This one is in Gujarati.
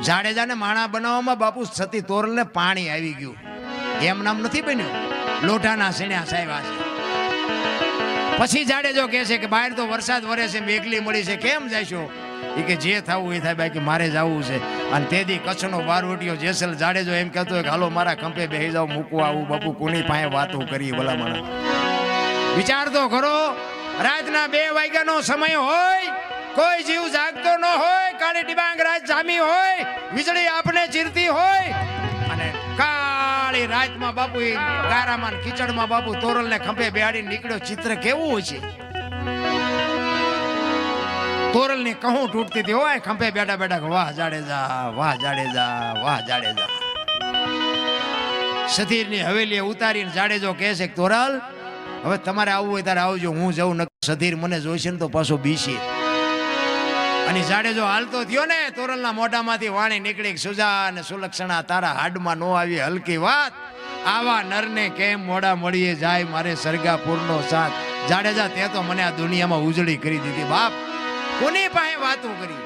જાડેજાને માણા બનાવવામાં બાપુ સતી તોરલને પાણી આવી ગયું. એમ નામ નથી બન્યું, લોઢાના સણ્યા સાહેબ છે. પછી જાડેજો કહે છે કે બહાર તો વરસાદ વરે છે, મેઘલી મળી છે, કેમ જઈશો? એ કે જે થવું એ થાય, બાકી મારે જવું છે. અને તેદી કચ્છનો બારવટીયો જેસલ જાડેજો એમ કહેતો હોય કે હાલો મારા ખંભે બેસી જાવ, મૂકવા આવું બાપુ, કોની પાસે વાતો કરી ભલામણ. વિચાર તો ખરો, રાતના 2 વાગ્યાનો સમય હોય, કોઈ જીવ જાગતો ન હોય, કાળી ડિબાંગ રાત જામી હોય, વીજળી આપણે ચીરતી હોય, અને કાળી રાતમાં બાપુ ગારામાં કીચડમાં બાપુ તોરલને ખંભે બેહાડીને નીકળ્યો. ચિત્ર કેવું છે? તોરલની કહું તૂટતી હતી હોય, ખંભે બેઠા બેઠા વાહ જાડેજા, વાહ જાડેજા, વાહ જાડેજા. સધીરની હવેલીએ ઉતારીને જાડેજો કહે છે કે તોરલ હવે તમારે આવવું હોય ત્યારે આવજો, હું જઉં. સધીર મને જોઈશે ને તો પાછો બીસી. અને જાડેજો હાલતો થયો ને, તોરલના મોઢામાંથી વાણી નીકળી, સુજા અને સુલક્ષણા તારા હાડમાં નો આવી હલકી વાત, આવા નરને કેમ મોડા મળીએ જાય, મારે સરગાપુરનો સાથ. જાડેજા તે તો મને આ દુનિયામાં ઉજળી કરી દીધી બાપ, કોની પાસે વાતો કરી?